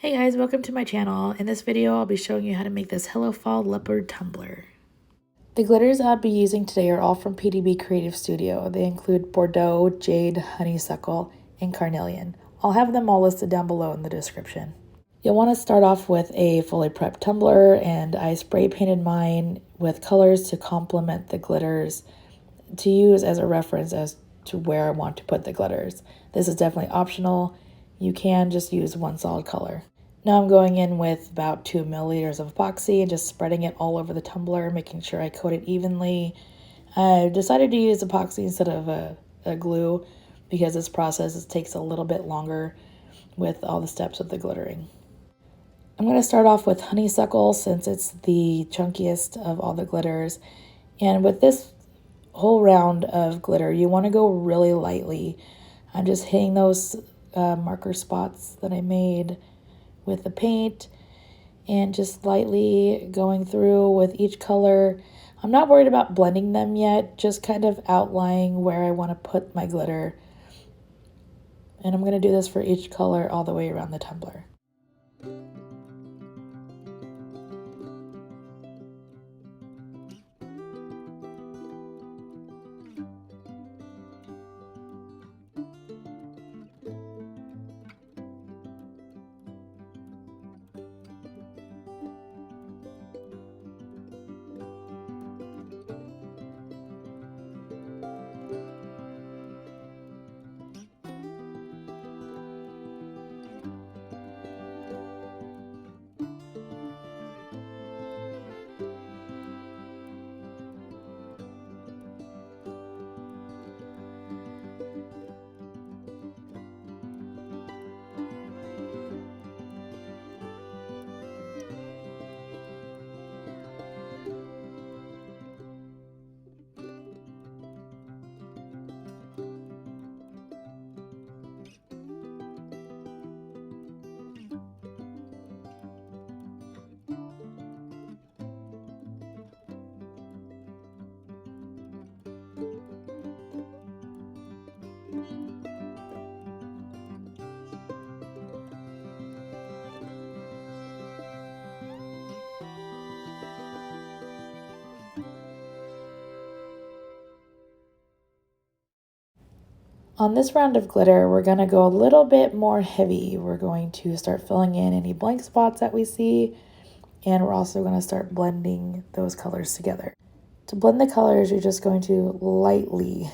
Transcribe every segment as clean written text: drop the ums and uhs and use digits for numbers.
Hey guys, welcome to my channel. In this video, I'll be showing you how to make this Hello Fall Leopard Tumbler. The glitters I'll be using today are all from PDB Creative Studio. They include Bordeaux, Jade, Honeysuckle, and Carnelian. I'll have them all listed down below in the description. You'll want to start off with a fully prepped tumbler, and I spray painted mine with colors to complement the glitters to use as a reference as to where I want to put the glitters. This is definitely optional. You can just use one solid color. Now I'm going in with about 2 milliliters of epoxy and just spreading it all over the tumbler, making sure I coat it evenly. I decided to use epoxy instead of a glue because this process takes a little bit longer with all the steps of the glittering. I'm going to start off with honeysuckle since it's the chunkiest of all the glitters. And with this whole round of glitter, you want to go really lightly. I'm just hitting those marker spots that I made with the paint and just lightly going through with each color. I'm not worried about blending them yet, just kind of outlining where I want to put my glitter. And I'm going to do this for each color all the way around the tumbler. On this round of glitter, we're going to go a little bit more heavy. We're going to start filling in any blank spots that we see, and we're also going to start blending those colors together. To blend the colors, you're just going to lightly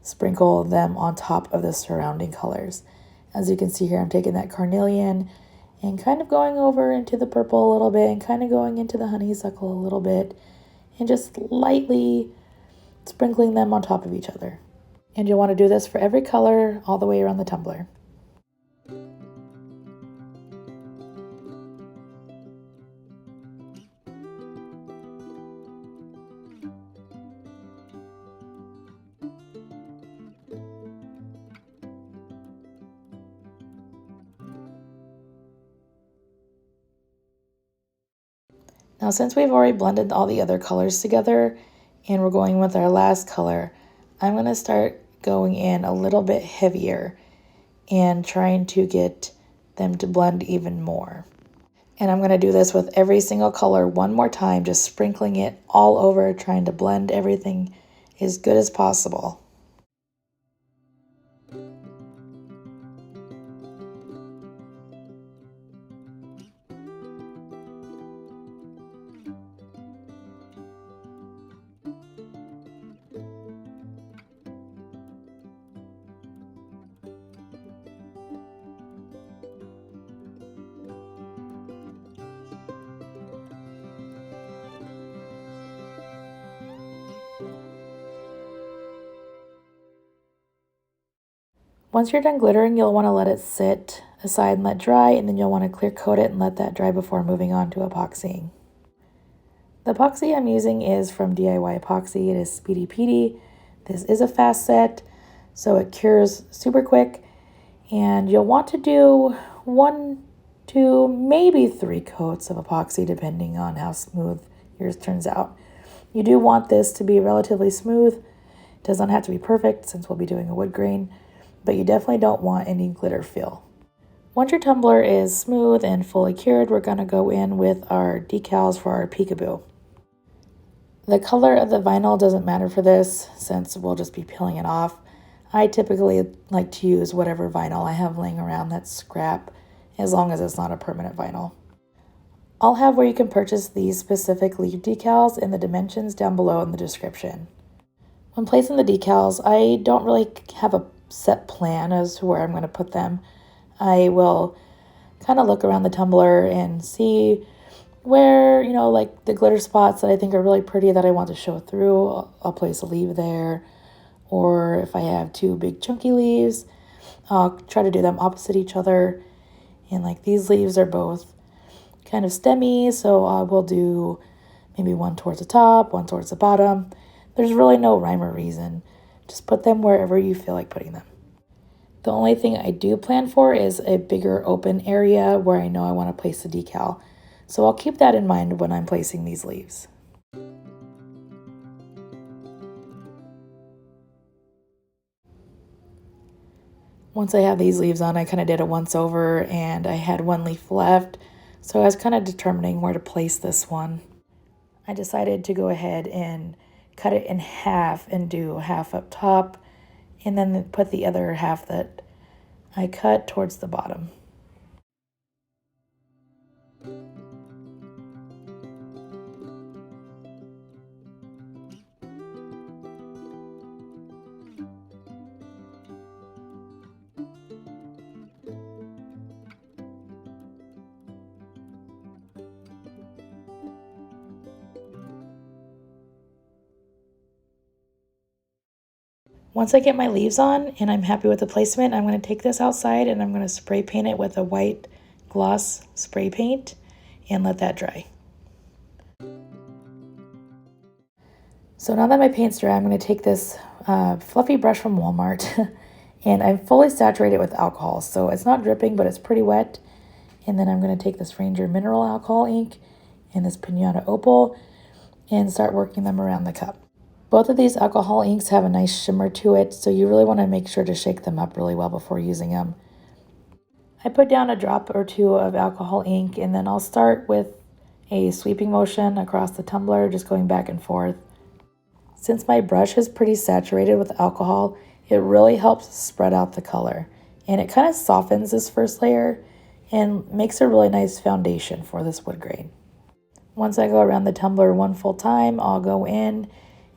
sprinkle them on top of the surrounding colors. As you can see here, I'm taking that carnelian and kind of going over into the purple a little bit and kind of going into the honeysuckle a little bit and just lightly sprinkling them on top of each other. And you'll want to do this for every color all the way around the tumbler. Now, since we've already blended all the other colors together and we're going with our last color, I'm going to start going in a little bit heavier and trying to get them to blend even more. And I'm going to do this with every single color one more time, just sprinkling it all over, trying to blend everything as good as possible. Once you're done glittering, you'll want to let it sit aside and let dry, and then you'll want to clear coat it and let that dry before moving on to epoxying. The epoxy I'm using is from DIY Epoxy. It is Speedy Petey. This is a fast set, so it cures super quick, and you'll want to do 1, 2, maybe 3 coats of epoxy depending on how smooth yours turns out. You do want this to be relatively smooth. It does not have to be perfect since we'll be doing a wood grain, but you definitely don't want any glitter feel. Once your tumbler is smooth and fully cured, we're going to go in with our decals for our Peekaboo. The color of the vinyl doesn't matter for this since we'll just be peeling it off. I typically like to use whatever vinyl I have laying around that's scrap, as long as it's not a permanent vinyl. I'll have where you can purchase these specific leaf decals and the dimensions down below in the description. When placing the decals, I don't really have a set plan as to where I'm going to put them. I will kind of look around the tumbler and see where, you know, like the glitter spots that I think are really pretty that I want to show through. I'll place a leaf there. Or if I have two big chunky leaves, I'll try to do them opposite each other. And like these leaves are both kind of stemmy, so I will do maybe one towards the top, one towards the bottom. There's really no rhyme or reason. Just put them wherever you feel like putting them. The only thing I do plan for is a bigger open area where I know I want to place the decal. So I'll keep that in mind when I'm placing these leaves. Once I have these leaves on, I kind of did a once over and I had one leaf left. So I was kind of determining where to place this one. I decided to go ahead and cut it in half and do half up top and then put the other half that I cut towards the bottom. Once I get my leaves on and I'm happy with the placement, I'm going to take this outside and I'm going to spray paint it with a white gloss spray paint and let that dry. So now that my paint's dry, I'm going to take this fluffy brush from Walmart and I'm fully saturated with alcohol. So it's not dripping, but it's pretty wet. And then I'm going to take this Ranger Mineral Alcohol ink and this Piñata Opal and start working them around the cup. Both of these alcohol inks have a nice shimmer to it, so you really want to make sure to shake them up really well before using them. I put down a drop or two of alcohol ink, and then I'll start with a sweeping motion across the tumbler, just going back and forth. Since my brush is pretty saturated with alcohol, it really helps spread out the color, and it kind of softens this first layer and makes a really nice foundation for this wood grain. Once I go around the tumbler one full time, I'll go in.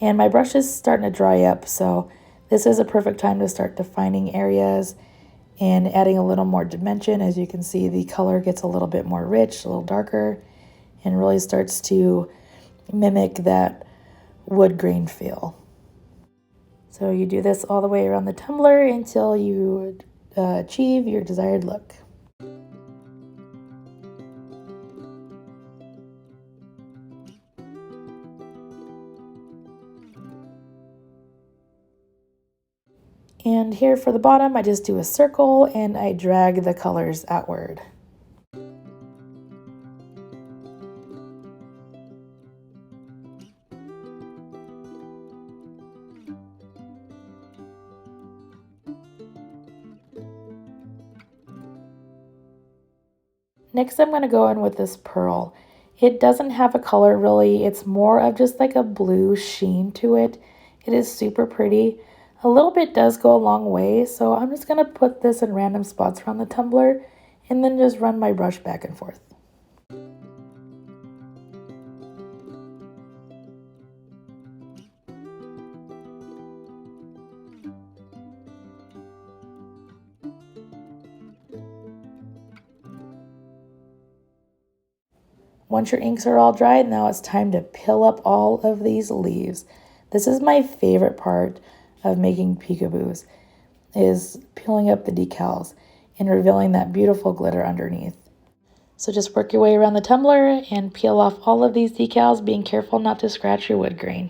And my brush is starting to dry up, so this is a perfect time to start defining areas and adding a little more dimension. As you can see, the color gets a little bit more rich, a little darker, and really starts to mimic that wood grain feel. So you do this all the way around the tumbler until you achieve your desired look. And here for the bottom, I just do a circle and I drag the colors outward. Next, I'm going to go in with this pearl. It doesn't have a color really. It's more of just like a blue sheen to it. It is super pretty. A little bit does go a long way, so I'm just going to put this in random spots around the tumbler and then just run my brush back and forth. Once your inks are all dried, now it's time to pill up all of these leaves. This is my favorite part of making peekaboos, is peeling up the decals and revealing that beautiful glitter underneath. So just work your way around the tumbler and peel off all of these decals, being careful not to scratch your wood grain.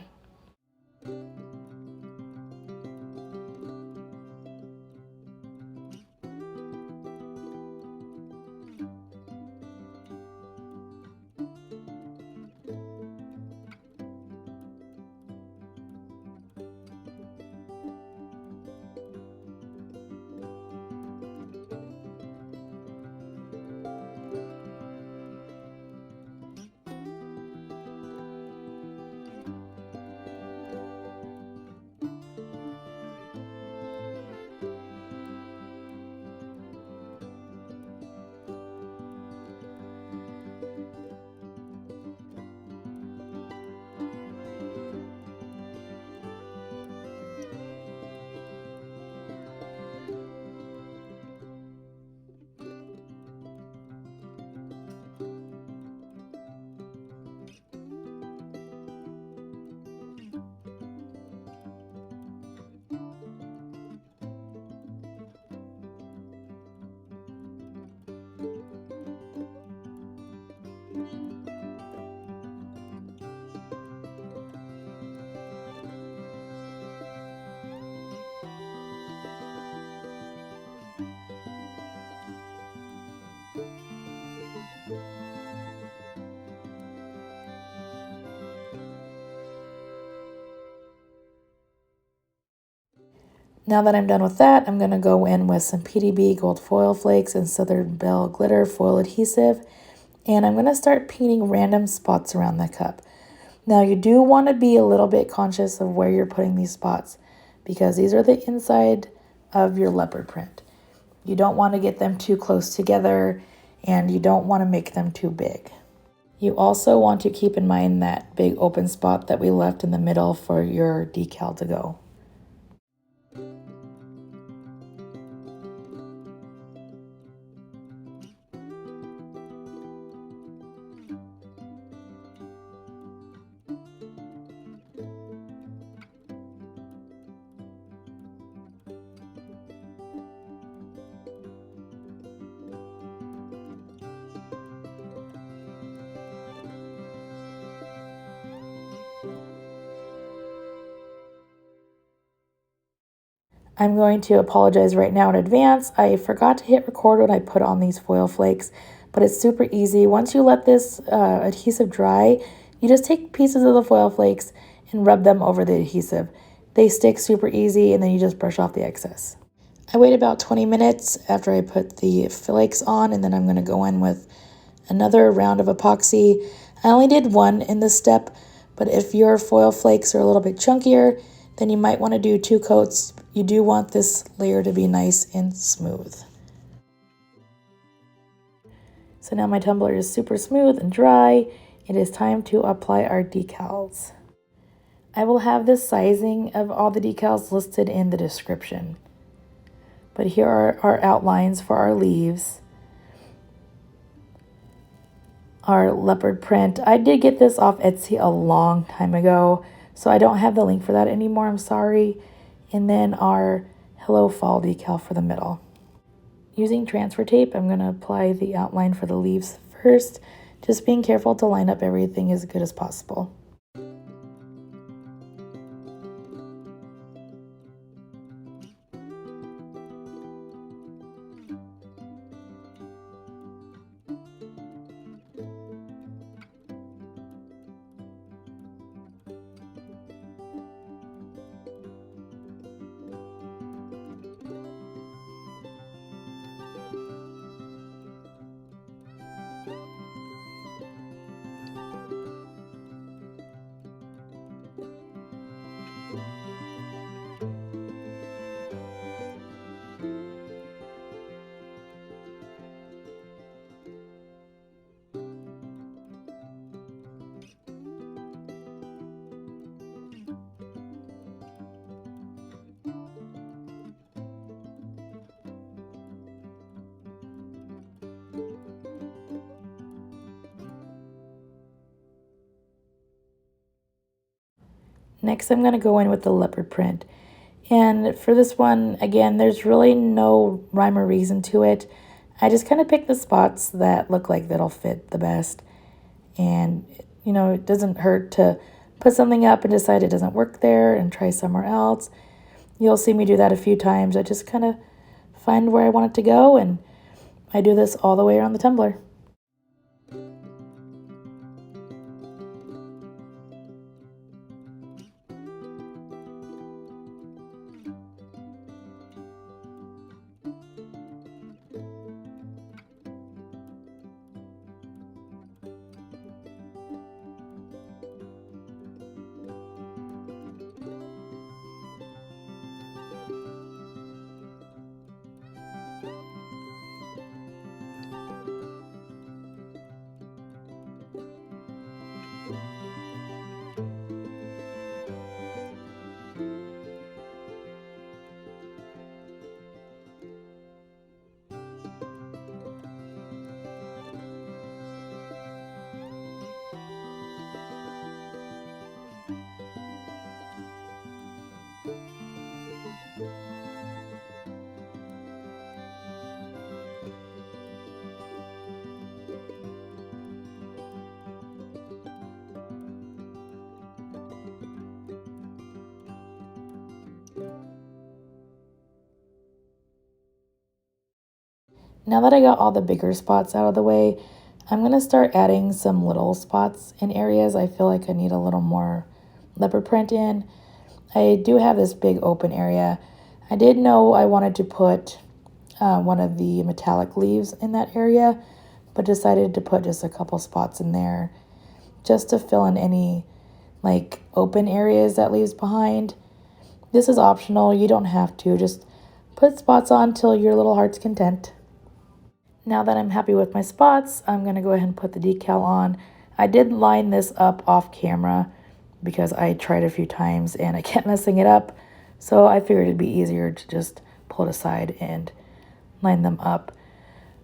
Now that I'm done with that, I'm going to go in with some PDB Gold Foil Flakes and Southern Belle Glitter Foil Adhesive. And I'm going to start painting random spots around the cup. Now you do want to be a little bit conscious of where you're putting these spots because these are the inside of your leopard print. You don't want to get them too close together and you don't want to make them too big. You also want to keep in mind that big open spot that we left in the middle for your decal to go. I'm going to apologize right now in advance. I forgot to hit record when I put on these foil flakes, but it's super easy. Once you let this adhesive dry, you just take pieces of the foil flakes and rub them over the adhesive. They stick super easy and then you just brush off the excess. I wait about 20 minutes after I put the flakes on and then I'm going to go in with another round of epoxy. I only did one in this step, but if your foil flakes are a little bit chunkier, then you might want to do 2 coats. You do want this layer to be nice and smooth. So now my tumbler is super smooth and dry. It is time to apply our decals. I will have the sizing of all the decals listed in the description. But here are our outlines for our leaves. Our leopard print. I did get this off Etsy a long time ago, so I don't have the link for that anymore, I'm sorry. And then our Hello Fall decal for the middle. Using transfer tape, I'm going to apply the outline for the leaves first, just being careful to line up everything as good as possible. Next, I'm going to go in with the leopard print. And for this one, again, there's really no rhyme or reason to it. I just kind of pick the spots that look like that'll fit the best. And, you know, it doesn't hurt to put something up and decide it doesn't work there and try somewhere else. You'll see me do that a few times. I just kind of find where I want it to go, and I do this all the way around the tumbler. Now that I got all the bigger spots out of the way, I'm going to start adding some little spots in areas I feel like I need a little more leopard print in. I do have this big open area. I did know I wanted to put one of the metallic leaves in that area, but decided to put just a couple spots in there just to fill in any like open areas that leaves behind. This is optional, you don't have to, just put spots on till your little heart's content. Now that I'm happy with my spots, I'm going to go ahead and put the decal on. I did line this up off camera because I tried a few times and I kept messing it up. So I figured it'd be easier to just pull it aside and line them up.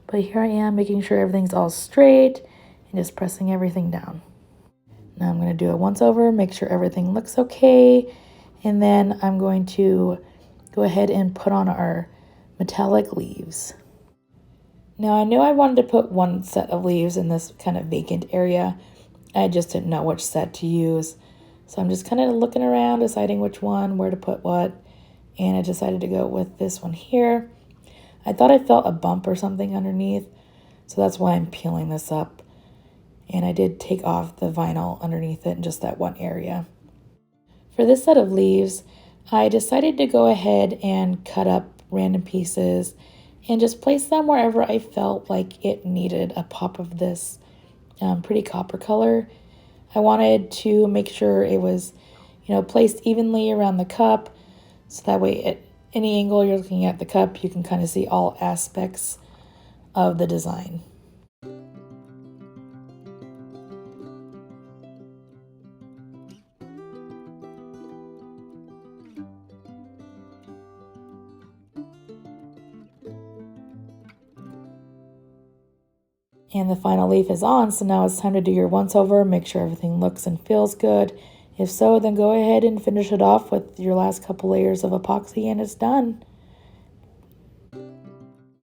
But here I am making sure everything's all straight and just pressing everything down. Now I'm going to do it once over, make sure everything looks okay. And then I'm going to go ahead and put on our metallic leaves. Now I knew I wanted to put one set of leaves in this kind of vacant area. I just didn't know which set to use. So I'm just kind of looking around, deciding which one, where to put what. And I decided to go with this one here. I thought I felt a bump or something underneath. So that's why I'm peeling this up. And I did take off the vinyl underneath it in just that one area. For this set of leaves, I decided to go ahead and cut up random pieces and just place them wherever I felt like it needed a pop of this pretty copper color. I wanted to make sure it was, placed evenly around the cup, so that way at any angle you're looking at the cup, you can kind of see all aspects of the design. And the final leaf is on, so now it's time to do your once over, make sure everything looks and feels good. If so, then go ahead and finish it off with your last couple layers of epoxy and it's done.